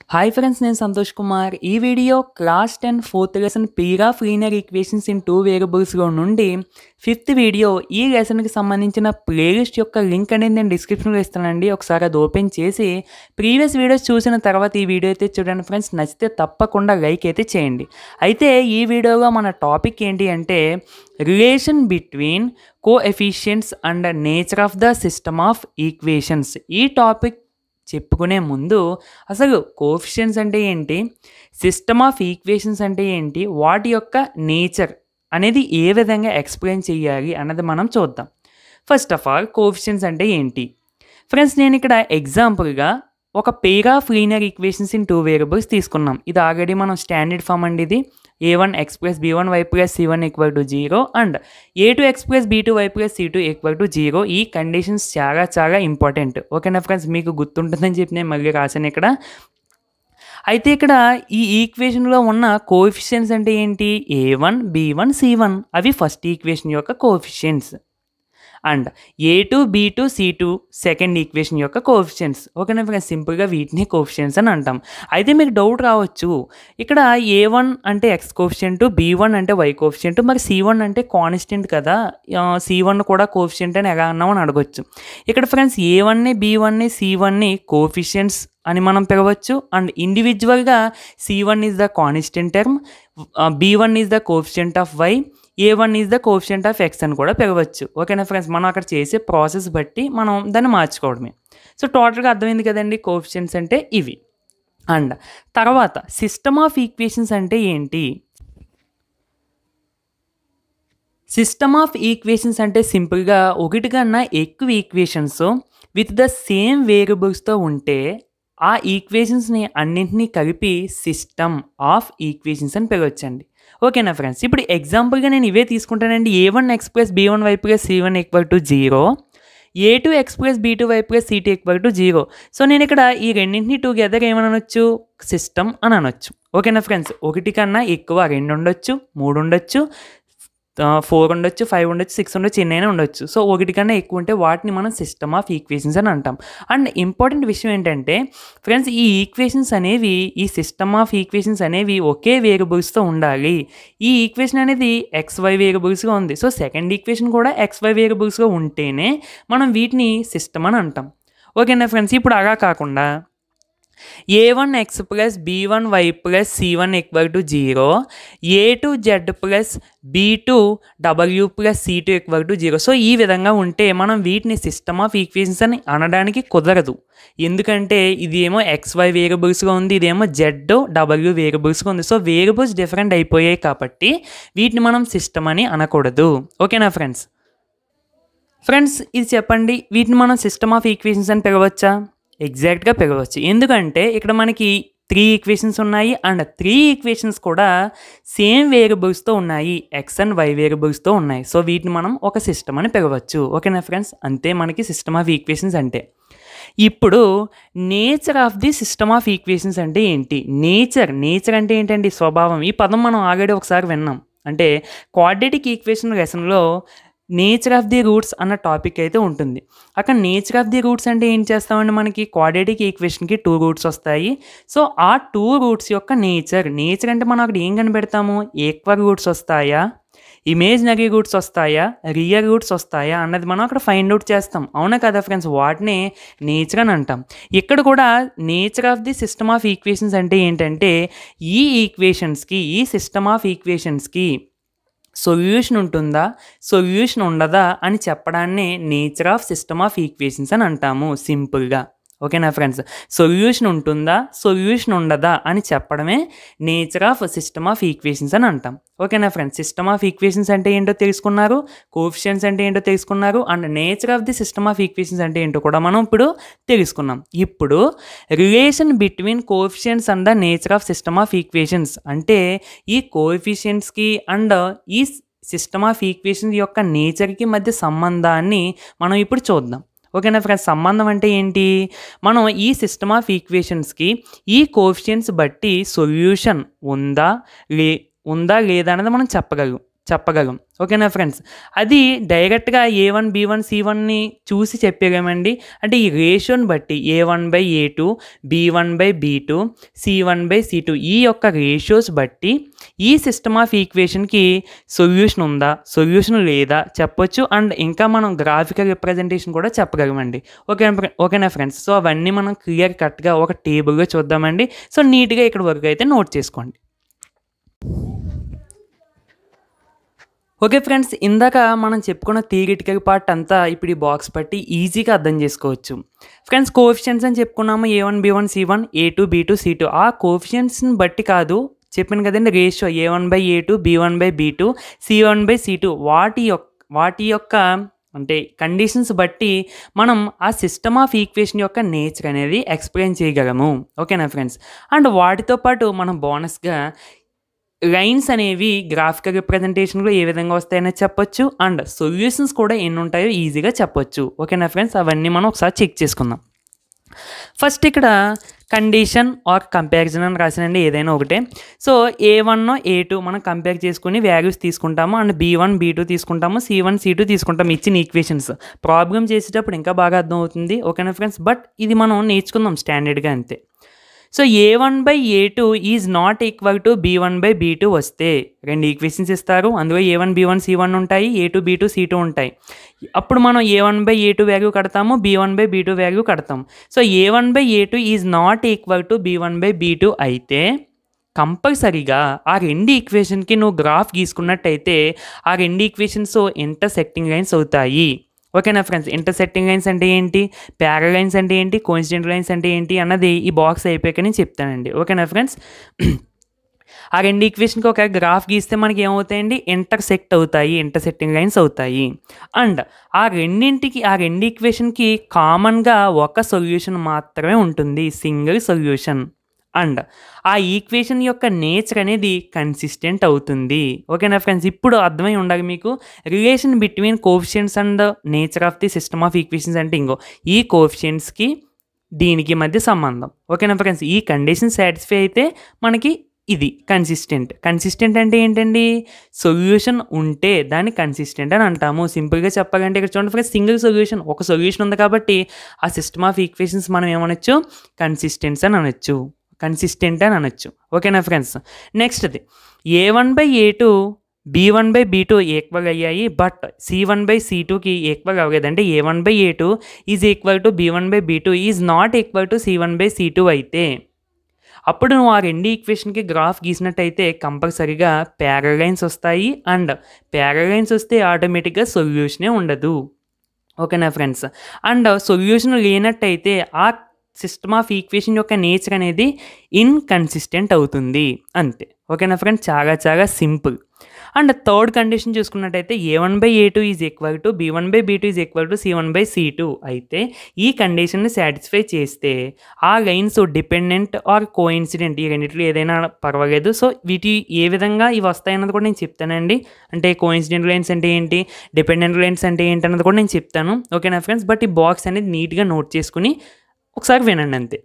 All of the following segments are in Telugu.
హాయ్ ఫ్రెండ్స్, నేను సంతోష్ కుమార్. ఈ video class 10 4th lesson peer of linear equations in 2 వేరియబుల్స్లో నుండి 5th వీడియో. ఈ లెసన్కి సంబంధించిన ప్లేలిస్ట్ యొక్క లింక్ అనేది నేను డిస్క్రిప్షన్లో ఇస్తానండి. ఒకసారి అది ఓపెన్ చేసి ప్రీవియస్ వీడియోస్ చూసిన తర్వాత ఈ వీడియో అయితే చూడండి ఫ్రెండ్స్. నచ్చితే తప్పకుండా లైక్ అయితే చేయండి. అయితే ఈ వీడియోలో మన టాపిక్ ఏంటి అంటే relation between coefficients and nature of the system of equations. ఈ టాపిక్ చెప్పుకునే ముందు అసలు కోఎఫిషియెంట్స్ అంటే ఏంటి, సిస్టమ్ ఆఫ్ ఈక్వేషన్స్ అంటే ఏంటి, వాటి యొక్క నేచర్ అనేది ఏ విధంగా ఎక్స్ప్లెయిన్ చేయాలి అన్నది మనం చూద్దాం. ఫస్ట్ ఆఫ్ ఆల్ కోఎఫిషియెంట్స్ అంటే ఏంటి ఫ్రెండ్స్, నేను ఇక్కడ ఎగ్జాంపుల్గా ఒక pair of linear equations in 2 variables తీసుకున్నాం. ఇది ఆల్రెడీ మనం స్టాండర్డ్ ఫామ్ అండి. ఇది a1x + b1y + c1 = 0 and a2x + b2y + c2 = 0. ఈ కండిషన్స్ చాలా ఇంపార్టెంట్. ఓకేనా ఫ్రెండ్స్, మీకు గుర్తుంటుందని చెప్పి నేను మళ్ళీ రాశాను ఇక్కడ. అయితే ఇక్కడ ఈ ఈక్వేషన్లో ఉన్న కోఎఫిషియెంట్స్ అంటే ఏంటి, a1 b1 c1 అవి ఫస్ట్ ఈక్వేషన్ యొక్క coefficients and a2 b2 c2 second equation యొక్క కోఎఫిషియెంట్స్. ఓకేనా ఫ్రెండ్స్, సింపుల్గా వీటిని కోఎఫిషియెంట్స్ అని అంటాం. అయితే మీకు డౌట్ రావచ్చు, ఇక్కడ a1 అంటే x కోఎఫిషియెంట్, b1 అంటే y కోఎఫిషియెంట్, మరి c1 అంటే కాన్స్టెంట్ కదా, c1 కూడా కోఎఫిషియెంట్ అని ఎలా అన్నామని అడగొచ్చు. ఇక్కడ ఫ్రెండ్స్ a1ని b1ని c1ని కోఎఫిషియెంట్స్ అని మనం పిలవచ్చు అండ్ ఇండివిజువల్గా c1 is the constant term, b1 is the coefficient of y, a1 is the coefficient of x అని కూడా పిలవచ్చు. ఓకేనా ఫ్రెండ్స్, మనం అక్కడ చేసే ప్రాసెస్ బట్టి మనం దాన్ని మార్చుకోవడమే. సో టోటల్గా అర్థమైంది కదండి కోఎఫిషియెంట్స్ అంటే ఇవి. అండ్ తర్వాత సిస్టమ్ ఆఫ్ ఈక్వేషన్స్ అంటే ఏంటి, సిస్టమ్ ఆఫ్ ఈక్వేషన్స్ అంటే సింపుల్గా ఒకటి కన్నా ఎక్కువ ఈక్వేషన్స్ విత్ ద సేమ్ వేరియబుల్స్తో ఉంటే ఆ ఈక్వేషన్స్ని అన్నింటినీ కలిపి సిస్టమ్ ఆఫ్ ఈక్వేషన్స్ అని పిలవచ్చండి. ఓకేనా ఫ్రెండ్స్, ఇప్పుడు ఎగ్జాంపుల్గా నేను ఇవే తీసుకుంటానండి. a1x + b1y + c1 = 0, a2x + b2y + c2 = 0. So నేను ఇక్కడ ఈ రెండింటిని టుగెదర్ ఏమని అనొచ్చు, సిస్టమ్ అని అనొచ్చు. ఓకేనా ఫ్రెండ్స్, ఒకటి కన్నా ఎక్కువ 2 ఉండొచ్చు, 3 ఉండొచ్చు, 4 ఉండొచ్చు, 5 ఉండొచ్చు, 6 ఉండొచ్చు, ఎన్నైనా ఉండొచ్చు. సో ఒకటి కన్నా ఎక్కువ ఉంటే వాటిని మనం సిస్టమ్ ఆఫ్ ఈక్వేషన్స్ అని అంటాం. అండ్ ఇంపార్టెంట్ విషయం ఏంటంటే ఫ్రెండ్స్, ఈ ఈక్వేషన్స్ అనేవి, ఈ సిస్టమ్ ఆఫ్ ఈక్వేషన్స్ అనేవి ఒకే వేరియబుల్స్తో ఉండాలి. ఈ ఈక్వేషన్ అనేది XY వేరియబుల్స్గా ఉంది. సో సెకండ్ ఈక్వేషన్ కూడా XY వేరియబుల్స్గా ఉంటేనే మనం వీటిని సిస్టమ్ అని అంటాం. ఓకేనా ఫ్రెండ్స్, ఇప్పుడు అలా కాకుండా a1x + b1y + c1 = 0, a2z + b2w + c2 = 0. So ఈ విధంగా ఉంటే మనం వీటిని సిస్టమ్ ఆఫ్ ఈక్వేషన్స్ అని అనడానికి కుదరదు. ఎందుకంటే ఇది ఏమో XY వేరియబుల్స్గా ఉంది, ఇదేమో ZW వేరియబుల్స్గా ఉంది. సో వేరియబుల్స్ డిఫరెంట్ అయిపోయాయి కాబట్టి వీటిని మనం సిస్టమ్ అని అనకూడదు. ఓకేనా ఫ్రెండ్స్. ఇది చెప్పండి, వీటిని మనం సిస్టమ్ ఆఫ్ ఈక్వేషన్స్ అని పిలవచ్చా? ఎగ్జాక్ట్గా పిలవచ్చు. ఎందుకంటే ఇక్కడ మనకి 3 ఈక్వేషన్స్ ఉన్నాయి అండ్ 3 ఈక్వేషన్స్ కూడా సేమ్ వేరియబుల్స్తో ఉన్నాయి, X అండ్ Y వేరియబుల్స్తో ఉన్నాయి. సో వీటిని మనం ఒక సిస్టమ్ అని పిలవచ్చు. ఓకేనా ఫ్రెండ్స్, అంతే మనకి సిస్టమ్ ఆఫ్ ఈక్వేషన్స్ అంటే. ఇప్పుడు nature of the system of equations అంటే ఏంటి, నేచర్ అంటే ఏంటండి, స్వభావం. ఈ పదం మనం ఆల్రెడీ ఒకసారి విన్నాం. అంటే క్వాడ్రాటిక్ ఈక్వేషన్ లెసన్లో నేచర్ ఆఫ్ ది రూట్స్ అన్న టాపిక్ అయితే ఉంటుంది. అక్కడ నేచర్ ఆఫ్ ది రూట్స్ అంటే ఏం చేస్తామండి, మనకి క్వాడ్రాటిక్ ఈక్వేషన్కి 2 రూట్స్ వస్తాయి. సో ఆ 2 రూట్స్ యొక్క నేచర్ అంటే మనం అక్కడ ఏం కనిపెడతాము, ఈక్వల్ రూట్స్ వస్తాయా, ఇమేజినరీ రూట్స్ వస్తాయా, రియల్ రూట్స్ వస్తాయా అన్నది మనం అక్కడ ఫైండ్ అవుట్ చేస్తాం. అవునా కదా ఫ్రెండ్స్, వాటినే నేచర్ అని అంటాం. ఇక్కడ కూడా nature of the system of equations అంటే ఏంటంటే ఈ ఈక్వేషన్స్కి, ఈ సిస్టమ్ ఆఫ్ ఈక్వేషన్స్కి సొల్యూషన్ ఉంటుందా, సొల్యూషన్ ఉండదా అని చెప్పడాన్నే nature of system of equations అని అంటాము సింపుల్గా. ఓకేనా ఫ్రెండ్స్, సొల్యూషన్ ఉంటుందా, సొల్యూషన్ ఉండదా అని చెప్పడమే nature of system of equations అని అంటాం. ఓకేనా ఫ్రెండ్స్, సిస్టమ్ ఆఫ్ ఈక్వేషన్స్ అంటే ఏంటో తెలుసుకున్నారు, కోఎఫిషియెంట్స్ అంటే ఏంటో తెలుసుకున్నారు and nature of the system of equations అంటే ఏంటో కూడా మనం ఇప్పుడు తెలుసుకున్నాం. ఇప్పుడు relation between coefficients and the nature of system of equations అంటే ఈ కోఎఫిషియెంట్స్కి అండ్ ఈ సిస్టమ్ ఆఫ్ ఈక్వేషన్స్ యొక్క నేచర్కి మధ్య సంబంధాన్ని మనం ఇప్పుడు చూద్దాం. ఓకేనా ఫ్రెండ్స్, సంబంధం అంటే ఏంటి, మనం ఈ సిస్టమ్ ఆఫ్ ఈక్వేషన్స్కి ఈ కోఎఫిషియెంట్స్ బట్టి సొల్యూషన్ ఉందా లేదా అనేది మనం చెప్పగలం. చెప్పగలం. ఓకేనా ఫ్రెండ్స్? అది డైరెక్ట్‌గా A1, B1, C1ని చూసి చెప్పేయలేమండి. అంటే ఈ రేషియోని బట్టి A1/A2, B1/B2, C1/C2 ఈ యొక్క రేషియోస్ బట్టి ఈ సిస్టమ్ ఆఫ్ ఈక్వేషన్‌కి సొల్యూషన్ ఉందా? సొల్యూషన్ లేదా? చెప్పొచ్చు. అండ్ ఇంకా మనం గ్రాఫికల్ రిప్రజెంటేషన్ కూడా చెప్పగలమండి. ఓకేనా ఫ్రెండ్స్? సో అవన్నీ మనం క్లియర్ కట్‌గా ఒక టేబుల్‌లో చూద్దామండి. సో నీట్‌గా ఇక్కడి వరకు అయితే నోట్ చేసుకోండి. ఓకే ఫ్రెండ్స్, ఇందాక మనం చెప్పుకున్న థియరిటికల్ పార్ట్ అంతా ఇప్పుడు ఈ బాక్స్ బట్టి ఈజీగా అర్థం చేసుకోవచ్చు. ఫ్రెండ్స్, కోఎఫిషియెంట్స్ అని చెప్పుకున్నాము. A1, B1, C1, A2, B2, C2. ఆ కోఎఫిషియెంట్స్ని బట్టి కాదు, చెప్పాను కదండి రేషియో A1/A2, B1/B2, C1/C2 వాటి యొక్క అంటే కండిషన్స్ బట్టి మనం ఆ సిస్టమ్ ఆఫ్ ఈక్వేషన్ యొక్క నేచర్ అనేది ఎక్స్ప్లెయిన్ చేయగలము. ఓకేనా ఫ్రెండ్స్? అండ్ వాటితో పాటు మనం బోనస్గా లైన్స్ అనేవి గ్రాఫికల్ రిప్రజెంటేషన్లో ఏ విధంగా వస్తాయనేది చెప్పొచ్చు. అండ్ సొల్యూషన్స్ కూడా ఎన్ని ఉంటాయో ఈజీగా చెప్పొచ్చు. ఓకేనా ఫ్రెండ్స్? అవన్నీ మనం ఒకసారి చెక్ చేసుకుందాం. ఫస్ట్ ఇక్కడ కండిషన్ ఆర్ కంపారిజన్ అని రాసానండి, ఏదైనా ఒకటే. సో A1, A2 మనం కంపేర్ చేసుకుని వాల్యూస్ తీసుకుంటాము. అండ్ B1, B2 తీసుకుంటాము, C1, C2 తీసుకుంటాము ఇచ్చిన ఈక్వేషన్స్. ప్రాబ్లం చేసేటప్పుడు ఇంకా బాగా అర్థం అవుతుంది. ఓకేనా ఫ్రెండ్స్? బట్ ఇది మనం నేర్చుకుందాం స్టాండర్డ్గా అంతే. So A1/A2 is not equal to B1/B2 వస్తే రెండు ఈక్వేషన్స్ ఇస్తారు. అందులో A1, B1, C1 ఉంటాయి, A2, B2, C2 ఉంటాయి. అప్పుడు మనం A1/A2 వాల్యూ కడతాము, B1/B2 వాల్యూ కడతాం. So A1/A2 is not equal to B1/B2 అయితే కంపల్సరీగా ఆ రెండు ఈక్వేషన్కి నువ్వు గ్రాఫ్ గీసుకున్నట్టయితే ఆ రెండు ఈక్వేషన్స్ ఇంటర్సెక్టింగ్ లైన్స్ అవుతాయి. ఓకేనా ఫ్రెండ్స్? ఇంటర్సెక్టింగ్ లైన్స్ అంటే ఏంటి, ప్యారలల్ లైన్స్ అంటే ఏంటి, కోఇన్సిడెంట్ లైన్స్ అంటే ఏంటి అన్నది ఈ బాక్స్ అయిపోయాక నేను చెప్తానండి. ఓకేనా ఫ్రెండ్స్? ఆ రెండు ఈక్వేషన్కి ఒక గ్రాఫ్ గీస్తే మనకి ఏమవుతాయండి, ఇంటర్సెక్ట్ అవుతాయి, ఇంటర్సెక్టింగ్ లైన్స్ అవుతాయి. అండ్ ఆ రెండు ఈక్వేషన్కి కామన్గా ఒక సొల్యూషన్ మాత్రమే ఉంటుంది, సింగిల్ సొల్యూషన్. అండ్ ఆ ఈక్వేషన్ యొక్క నేచర్ అనేది కన్సిస్టెంట్ అవుతుంది. ఓకేనా ఫ్రెండ్స్? ఇప్పుడు అర్థమై ఉండాలి మీకు relation between coefficients and nature of the system of equations అంటే ఇంకో ఈ కోఎఫిషియెంట్స్కి దీనికి మధ్య సంబంధం. ఓకేనా ఫ్రెండ్స్? ఈ కండిషన్ సాటిస్ఫై అయితే మనకి ఇది కన్సిస్టెంట్ అంటే ఏంటండి, సొల్యూషన్ ఉంటే దాన్ని కన్సిస్టెంట్ అని అంటాము. సింపుల్గా చెప్పాలంటే ఇక్కడ చూడండి ఫ్రెండ్స్, సింగిల్ సొల్యూషన్, ఒక సొల్యూషన్ ఉంది కాబట్టి ఆ సిస్టమ్ ఆఫ్ ఈక్వేషన్స్ మనం ఏమనొచ్చు, కన్సిస్టెంట్ అని అనొచ్చు. ఓకేనా ఫ్రెండ్స్? నెక్స్ట్ది A1/A2 B1/B2 ఈక్వల్ అయ్యాయి, బట్ C1/C2కి ఈక్వల్ అవ్వలేదు. అంటే A1/A2 is equal to B1/B2 is not equal to C1/C2 అయితే అప్పుడు నువ్వు ఆ రెండు ఈక్వేషన్కి గ్రాఫ్ గీసినట్టయితే కంపల్సరీగా ప్యారలల్ లైన్స్ వస్తాయి. అండ్ ప్యారలల్ లైన్స్ వస్తే ఆటోమేటిక్గా సొల్యూషనే ఉండదు. ఓకేనా ఫ్రెండ్స్? అండ్ సొల్యూషన్ లేనట్టయితే ఆ సిస్టమ్ ఆఫ్ ఈక్వేషన్ యొక్క నేచర్ అనేది ఇన్కన్సిస్టెంట్ అవుతుంది అంతే. ఓకేనా ఫ్రెండ్స్? చాలా చాలా సింపుల్. అండ్ థర్డ్ కండిషన్ చూసుకున్నట్టయితే A1/A2 is equal to B1/B2 is equal to C1/C2 అయితే ఈ కండిషన్ని సాటిస్ఫై చేస్తే ఆ లైన్స్ డిపెండెంట్ ఆర్ కోఇన్సిడెంట్ ఈ రెండింటిలో ఏదైనా పర్వాలేదు. సో వీటి ఏ విధంగా ఇవి వస్తాయన్నది కూడా నేను చెప్తానండి. అంటే కోఇన్సిడెంట్ లైన్స్ అంటే ఏంటి, డిపెండెంట్ లైన్స్ అంటే ఏంటి అన్నది కూడా నేను చెప్తాను. ఓకేనా ఫ్రెండ్స్? బట్ ఈ బాక్స్ అనేది నీట్గా నోట్ చేసుకుని ఒకసారి వినండి అంతే.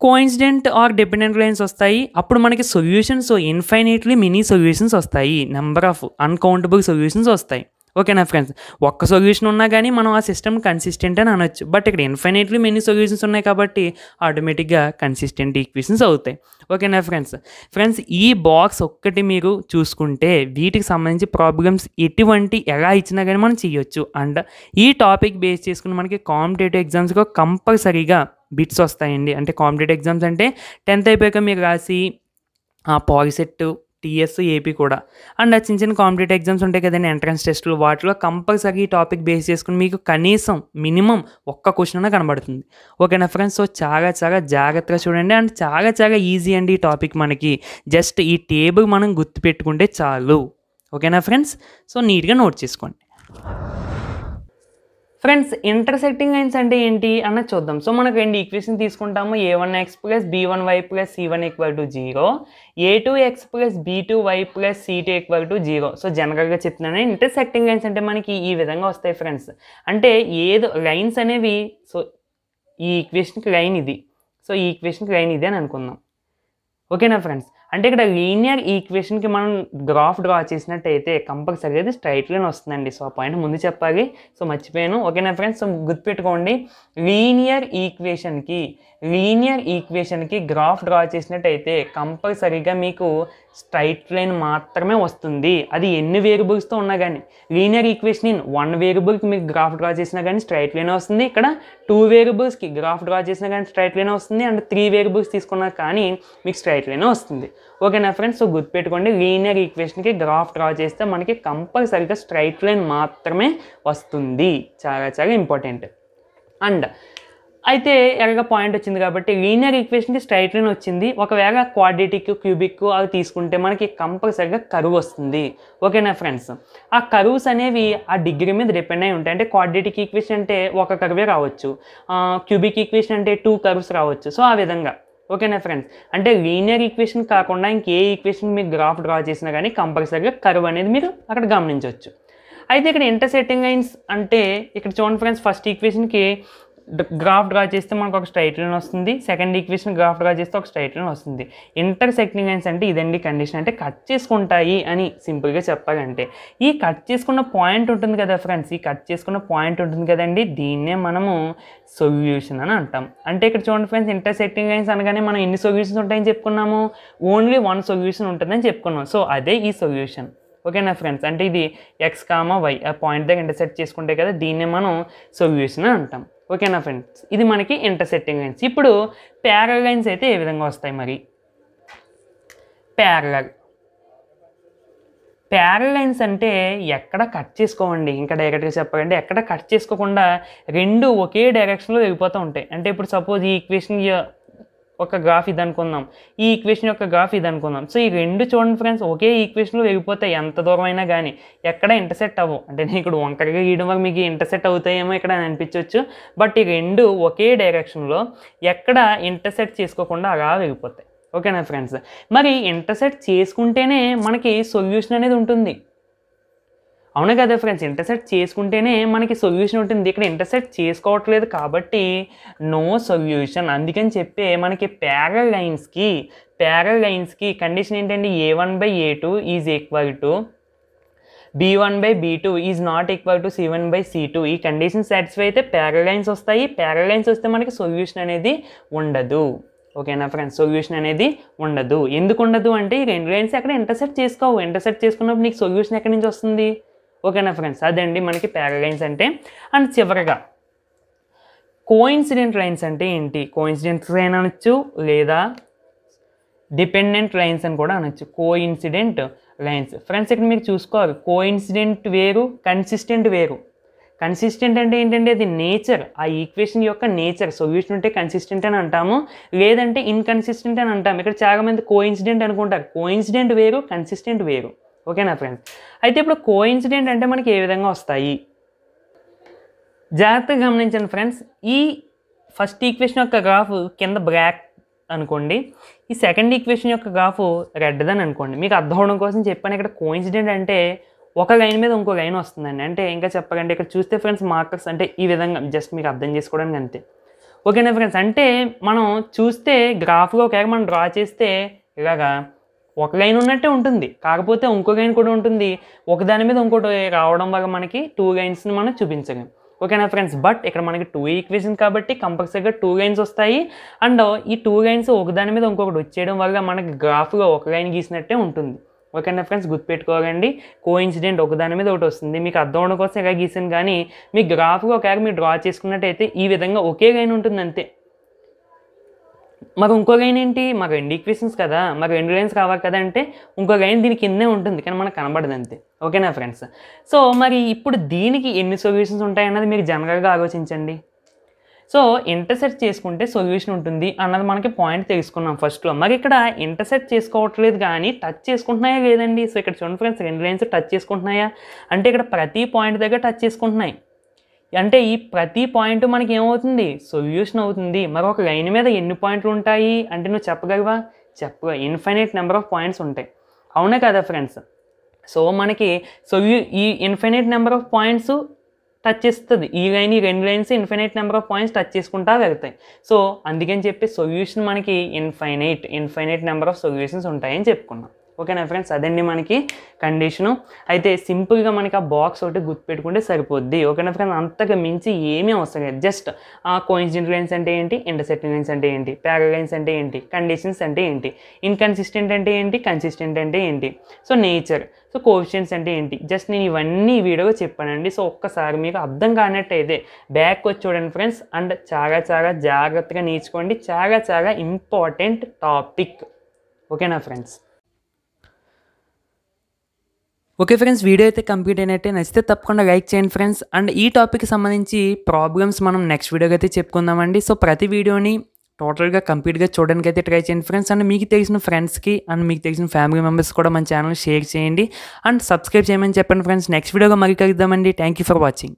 కోఇన్సిడెంట్ ఆర్ డిపెండెంట్ లైన్స్ వస్తాయి, అప్పుడు మనకి సొల్యూషన్స్ ఇన్ఫైనైట్లీ మినీ సొల్యూషన్స్ వస్తాయి, నెంబర్ ఆఫ్ అన్కౌంటబుల్ సొల్యూషన్స్ వస్తాయి. ఓకేనా ఫ్రెండ్స్? ఒక్క సొల్యూషన్ ఉన్నా కానీ మనం ఆ సిస్టమ్ కన్సిస్టెంట్ అని అనొచ్చు. బట్ ఇక్కడ ఇన్ఫైనైట్లీ మెనీ సొల్యూషన్స్ ఉన్నాయి కాబట్టి ఆటోమేటిక్గా కన్సిస్టెంట్ ఈక్వేషన్స్ అవుతాయి. ఓకేనా ఫ్రెండ్స్? ఈ బాక్స్ ఒక్కటి మీరు చూసుకుంటే వీటికి సంబంధించి ప్రాబ్లమ్స్ ఎలా ఇచ్చినా కానీ మనం చేయొచ్చు. అండ్ ఈ టాపిక్ బేస్ చేసుకుని మనకి కాంపిటేటివ్ ఎగ్జామ్స్లో కంపల్సరీగా బిట్స్ వస్తాయండి. అంటే కాంపిటేటివ్ ఎగ్జామ్స్ అంటే 10th అయిపోయాక మీరు రాసి పాలిసెట్, TS, AP కూడా అండ్ చిన్న చిన్న కాంపిటేటివ్ ఎగ్జామ్స్ ఉంటాయి కదండి, ఎంట్రన్స్ టెస్టులు, వాటిలో కంపల్సరీ ఈ టాపిక్ బేస్ చేసుకుని మీకు కనీసం మినిమం ఒక్క క్వశ్చన్ అయినా కనబడుతుంది. ఓకేనా ఫ్రెండ్స్? సో చాలా చాలా జాగ్రత్తగా చూడండి. అండ్ చాలా చాలా ఈజీ అండి ఈ టాపిక్. మనకి జస్ట్ ఈ టేబుల్ మనం గుర్తుపెట్టుకుంటే చాలు. ఓకేనా ఫ్రెండ్స్? సో నీట్గా నోట్ చేసుకోండి. ఫ్రెండ్స్, ఇంటర్సెక్టింగ్ లైన్స్ అంటే ఏంటి అన్నది చూద్దాం. సో మనకు రెండు ఈక్వేషన్ తీసుకుంటాము. A1x plus B1y plus C1 equal to 0, A2x plus B2y plus C2 equal to 0. So జనరల్గా చెప్తున్నాను, ఇంటర్సెక్టింగ్ లైన్స్ అంటే మనకి ఈ విధంగా వస్తాయి ఫ్రెండ్స్. అంటే ఏదో లైన్స్ అనేవి, సో ఈ ఈక్వేషన్కి లైన్ ఇది, సో ఈ ఈక్వేషన్కి లైన్ ఇది అని అనుకుందాం. ఓకేనా ఫ్రెండ్స్? అంటే ఇక్కడ లీనియర్ ఈక్వేషన్కి మనం గ్రాఫ్ డ్రా చేసినట్టయితే కంపల్సరీ అది స్ట్రైట్ లైన్ వస్తుందండి. సో ఆ పాయింట్ ముందు చెప్పాలి, సో మర్చిపోయాను. ఓకేనా ఫ్రెండ్స్, సో గుర్తుపెట్టుకోండి, లీనియర్ ఈక్వేషన్కి గ్రాఫ్ డ్రా చేసినట్టయితే కంపల్సరీగా మీకు స్ట్రైట్ లైన్ మాత్రమే వస్తుంది. అది ఎన్ని వేరియబుల్స్తో ఉన్నా కానీ, లీనియర్ ఈక్వేషన్ ఇన్ 1 వేరియబుల్కి మీకు గ్రాఫ్ డ్రా చేసినా కానీ స్ట్రైట్ లైన్ వస్తుంది. ఇక్కడ 2 వేరియబుల్స్కి గ్రాఫ్ డ్రా చేసినా కానీ స్ట్రైట్ లైన్ వస్తుంది. అండ్ 3 వేరియబుల్స్ తీసుకున్నా కానీ మీకు స్ట్రైట్ లైన్ వస్తుంది. ఓకేనా ఫ్రెండ్స్, సో గుర్తుపెట్టుకోండి, లీనియర్ ఈక్వేషన్కి గ్రాఫ్ డ్రా చేస్తే మనకి కంపల్సరీగా స్ట్రైట్ లైన్ మాత్రమే వస్తుంది. చాలా చాలా ఇంపార్టెంట్. అండ్ అయితే ఎలాగ పాయింట్ వచ్చింది కాబట్టి లీనియర్ ఈక్వేషన్కి స్ట్రైట్ లైన్ వచ్చింది. ఒకవేళ క్వాడ్రాటిక్, క్యూబిక్ అవి తీసుకుంటే మనకి కంపల్సరీగా కర్వ్ వస్తుంది. ఓకేనా ఫ్రెండ్స్, ఆ కర్వ్స్ అనేవి ఆ డిగ్రీ మీద డిపెండ్ అయి ఉంటాయి. అంటే క్వాడ్రాటిక్ ఈక్వేషన్ అంటే ఒక కర్వే రావచ్చు, క్యూబిక్ ఈక్వేషన్ అంటే 2 కర్వ్స్ రావచ్చు. సో ఆ విధంగా. ఓకేనా ఫ్రెండ్స్, అంటే లీనియర్ ఈక్వేషన్ కాకుండా ఇంకే ఈక్వేషన్ మీకు గ్రాఫ్ డ్రా చేసినా కానీ కంపల్సరీగా కర్వ్ అనేది మీరు అక్కడ గమనించవచ్చు. అయితే ఇక్కడ ఇంటర్సెక్టింగ్ లైన్స్ అంటే ఇక్కడ చూడండి ఫ్రెండ్స్, ఫస్ట్ ఈక్వేషన్కి గ్రాఫ్ డ్రా చేస్తే మనకు ఒక స్ట్రైట్ లైన్ వస్తుంది. సెకండ్ ఈక్వేషన్ గ్రాఫ్ డ్రా చేస్తే ఒక స్ట్రైట్ లైన్ వస్తుంది. ఇంటర్సెక్టింగ్ లైన్స్ అంటే ఇదండి కండిషన్, అంటే కట్ చేసుకుంటాయి అని సింపుల్గా చెప్పాలంటే. ఈ కట్ చేసుకున్న పాయింట్ ఉంటుంది కదా ఫ్రెండ్స్, ఈ కట్ చేసుకున్న పాయింట్ ఉంటుంది కదండి, దీన్నే మనము సొల్యూషన్ అని అంటాం. అంటే ఇక్కడ చూడండి ఫ్రెండ్స్, ఇంటర్సెక్టింగ్ లైన్స్ అనగానే మనం ఎన్ని సొల్యూషన్స్ ఉంటాయని చెప్పుకున్నాము, ఓన్లీ 1 సొల్యూషన్ ఉంటుందని చెప్పుకున్నాం. సో అదే ఈ సొల్యూషన్. ఓకేనా ఫ్రెండ్స్, అంటే ఇది x, y ఆ పాయింట్ దగ్గర ఇంటర్సెక్ట్ చేసుకుంటే కదా, దీన్నే మనం సొల్యూషన్ అని అంటాం. ఓకేనా ఫ్రెండ్స్, ఇది మనకి ఇంటర్సెక్టింగ్ లైన్స్. ఇప్పుడు ప్యారలల్ లైన్స్ అయితే ఏ విధంగా వస్తాయి మరి? ప్యారలల్ లైన్స్ అంటే ఎక్కడ కట్ చేసుకోవండి, ఇంకా డైరెక్ట్గా చెప్పాలంటే ఎక్కడ కట్ చేసుకోకుండా రెండు ఒకే డైరెక్షన్లో వెళ్ళిపోతూ ఉంటాయి. అంటే ఇప్పుడు సపోజ్ ఈ ఈక్వేషన్ ఒక గ్రాఫ్ ఇది అనుకుందాం, ఈ ఈక్వేషన్ యొక్క గ్రాఫ్ ఇది అనుకుందాం. సో ఈ రెండు చూడండి ఫ్రెండ్స్, ఒకే ఈక్వేషన్లో వెళ్ళిపోతాయి. ఎంత దూరం అయినా కానీ ఎక్కడ ఇంటర్సెక్ట్ అవ్వవు. అంటే నేను ఇక్కడ వంకరగా గీయడం వల్ల మీకు ఇంటర్సెక్ట్ అవుతాయేమో ఇక్కడ అనిపించవచ్చు, బట్ ఈ రెండు ఒకే డైరెక్షన్లో ఎక్కడ ఇంటర్సెక్ట్ చేసుకోకుండా అలా వెళ్ళిపోతాయి. ఓకేనా ఫ్రెండ్స్, మరి ఇంటర్సెక్ట్ చేసుకుంటేనే మనకి సొల్యూషన్ అనేది ఉంటుంది. అవును కదా ఫ్రెండ్స్, ఇంటర్సెక్ట్ చేసుకుంటేనే మనకి సొల్యూషన్ ఉంటుంది. ఇక్కడ ఇంటర్సెక్ట్ చేసుకోవట్లేదు కాబట్టి నో సొల్యూషన్. అందుకని చెప్పే మనకి ప్యారలల్ లైన్స్కి కండిషన్ ఏంటంటే a1/a2 is equal to b1/b2 is not equal to c1/c2. ఈ కండిషన్ సాటిస్ఫై అయితే ప్యారలల్ లైన్స్ వస్తాయి. ప్యారలల్ లైన్స్ వస్తే మనకి సొల్యూషన్ అనేది ఉండదు. ఓకేనా ఫ్రెండ్స్, సొల్యూషన్ అనేది ఉండదు. ఎందుకు ఉండదు అంటే ఈ రెండు లైన్స్ అక్కడ ఇంటర్సెక్ట్ చేసుకోవు. ఇంటర్సెక్ట్ చేసుకున్నప్పుడు నీకు సొల్యూషన్ ఎక్కడి నుంచి వస్తుంది? ఓకేనా ఫ్రెండ్స్, అదండి మనకి ప్యారలల్ లైన్స్ అంటే. అండ్ చివరగా కోఇన్సిడెంట్ లైన్స్ అంటే ఏంటి? కోఇన్సిడెంట్ లైన్ అనొచ్చు, లేదా డిపెండెంట్ లైన్స్ అని కూడా అనొచ్చు. కోఇన్సిడెంట్ లైన్స్ ఫ్రెండ్స్ ఇక్కడ మీరు చూసుకోవాలి, కోఇన్సిడెంట్ వేరు, కన్సిస్టెంట్ వేరు. కన్సిస్టెంట్ అంటే ఏంటంటే అది నేచర్, ఆ ఈక్వేషన్ యొక్క నేచర్. సొల్యూషన్ ఉంటే కన్సిస్టెంట్ అని అంటాము, లేదంటే ఇన్కన్సిస్టెంట్ అని అంటాము. ఇక్కడ చాలామంది కోఇన్సిడెంట్ అనుకుంటారు. కోఇన్సిడెంట్ వేరు, కన్సిస్టెంట్ వేరు. ఓకేనా ఫ్రెండ్స్, అయితే ఇప్పుడు కోఇన్సిడెంట్ అంటే మనకి ఏ విధంగా వస్తాయి జాగ్రత్తగా గమనించండి ఫ్రెండ్స్. ఈ ఫస్ట్ ఈక్వేషన్ యొక్క గ్రాఫ్ కింద బ్లాక్ అనుకోండి, ఈ సెకండ్ ఈక్వేషన్ యొక్క గ్రాఫ్ రెడ్దని అనుకోండి. మీకు అర్థం అవడం కోసం చెప్పాను, ఇక్కడ కోఇన్సిడెంట్ అంటే ఒక లైన్ మీద ఇంకో లైన్ వస్తుందండి. అంటే ఇంకా చెప్పకండి, ఇక్కడ చూస్తే ఫ్రెండ్స్ మార్కర్స్ అంటే ఈ విధంగా జస్ట్ మీకు అర్థం చేసుకోవడానికి అంతే. ఓకేనా ఫ్రెండ్స్, అంటే మనం చూస్తే గ్రాఫ్లో ఒకవేళ మనం డ్రా చేస్తే ఇలాగా ఒక లైన్ ఉన్నట్టే ఉంటుంది, కాకపోతే ఇంకో లైన్ కూడా ఉంటుంది. ఒకదాని మీద ఇంకోటి రావడం వల్ల మనకి 2 లైన్స్ని మనం చూపించలేం. ఓకేనా ఫ్రెండ్స్, బట్ ఇక్కడ మనకి 2 ఈక్వేషన్ కాబట్టి కంపల్సరీగా 2 లైన్స్ వస్తాయి. అండ్ ఈ 2 లైన్స్ ఒకదాని మీద ఇంకొకటి వచ్చేయడం వల్ల మనకి గ్రాఫ్లో ఒక లైన్ గీసినట్టే ఉంటుంది. ఓకేనా ఫ్రెండ్స్, గుర్తుపెట్టుకోవాలండి, కోఇన్సిడెంట్ ఒకదాని మీద ఒకటి వస్తుంది. మీకు అర్థం అవడం కోసం ఇలా గీసాను, కానీ మీ గ్రాఫ్లో ఒకవేళ మీరు డ్రా చేసుకున్నట్టయితే ఈ విధంగా ఒకే లైన్ ఉంటుంది అంతే. మరి ఇంకో లైన్ ఏంటి? మాకు 2 ఈక్వేషన్స్ కదా, మాకు 2 లైన్స్ కావాలి కదా అంటే ఇంకో లైన్ దీని కిందే ఉంటుంది, కానీ మనకు కనబడదు అంతే. ఓకేనా ఫ్రెండ్స్, సో మరి ఇప్పుడు దీనికి ఎన్ని సొల్యూషన్స్ ఉంటాయన్నది మీరు జనరల్గా ఆలోచించండి. సో ఇంటర్సెక్ట్ చేసుకుంటే సొల్యూషన్ ఉంటుంది అన్నది మనకి పాయింట్ తెలుసుకున్నాం ఫస్ట్లో. మరి ఇక్కడ ఇంటర్సెక్ట్ చేసుకోవట్లేదు కానీ టచ్ చేసుకుంటున్నాయా లేదండి? సో ఇక్కడ చూడండి ఫ్రెండ్స్, 2 లైన్స్ టచ్ చేసుకుంటున్నాయా అంటే ఇక్కడ ప్రతి పాయింట్ దగ్గర టచ్ చేసుకుంటున్నాయి. అంటే ఈ ప్రతి పాయింట్ మనకి ఏమవుతుంది? సొల్యూషన్ అవుతుంది. మరి ఒక లైన్ మీద ఎన్ని పాయింట్లు ఉంటాయి అంటే నువ్వు చెప్పగలవా? చెప్పగా ఇన్ఫైనైట్ నెంబర్ ఆఫ్ పాయింట్స్ ఉంటాయి. అవునా కదా ఫ్రెండ్స్? సో మనకి ఈ infinite number of points touch చేస్తుంది. ఈ లైన్, ఈ 2 lines infinite number of points touch చేసుకుంటా వెళ్తాయి. సో అందుకని చెప్పి సొల్యూషన్ మనకి ఇన్ఫైనైట్ నెంబర్ ఆఫ్ సొల్యూషన్స్ ఉంటాయని చెప్పుకున్నాం. ఓకేనా ఫ్రెండ్స్, అదండి మనకి కండిషను. అయితే సింపుల్గా మనకి ఆ బాక్స్ ఒకటి గుర్తుపెట్టుకుంటే సరిపోద్ది. ఓకేనా ఫ్రెండ్స్, అంతగా మించి ఏమీ అవసరం లేదు. జస్ట్ ఆ కోఇన్సిడెంట్ లైన్స్ అంటే ఏంటి, ఇంటర్సెక్టింగ్ లైన్స్ అంటే ఏంటి, ప్యారలల్ లైన్స్ అంటే ఏంటి, కండిషన్స్ అంటే ఏంటి, ఇన్కన్సిస్టెంట్ అంటే ఏంటి, కన్సిస్టెంట్ అంటే ఏంటి, సో నేచర్, సో కోఎఫిషియెంట్స్ అంటే ఏంటి, జస్ట్ నేను ఇవన్నీ ఈ వీడియోలో చెప్పానండి. సో ఒక్కసారి మీకు అర్థం కానట్టయితే బ్యాక్ వచ్చి చూడండి ఫ్రెండ్స్, అండ్ చాలా చాలా జాగ్రత్తగా నేర్చుకోండి. చాలా చాలా ఇంపార్టెంట్ టాపిక్. ఓకేనా ఫ్రెండ్స్? ఓకే ఫ్రెండ్స్, వీడియో అయితే కంప్లీట్ అయినట్టే. నచ్చితే తప్పకుండా లైక్ చేయండి ఫ్రెండ్స్. అండ్ ఈ టాపిక్కి సంబంధించి ప్రాబ్లమ్స్ మనం నెక్స్ట్ వీడియోకి అయితే చెప్పుకుందామండి. సో ప్రతి వీడియోని టోటల్గా కంప్లీట్గా చూడడానికి అయితే ట్రై చేయండి ఫ్రెండ్స్. అండ్ మీకు తెలిసిన ఫ్రెండ్స్కి అండ్ మీకు తెలిసిన ఫ్యామిలీ మెంబర్స్ కూడా మన ఛానల్ షేర్ చేయండి అండ్ సబ్స్క్రైబ్ చేయమని చెప్పండి ఫ్రెండ్స్. నెక్స్ట్ వీడియోగా మళ్ళీ కలుద్దామండి. Thank you for watching.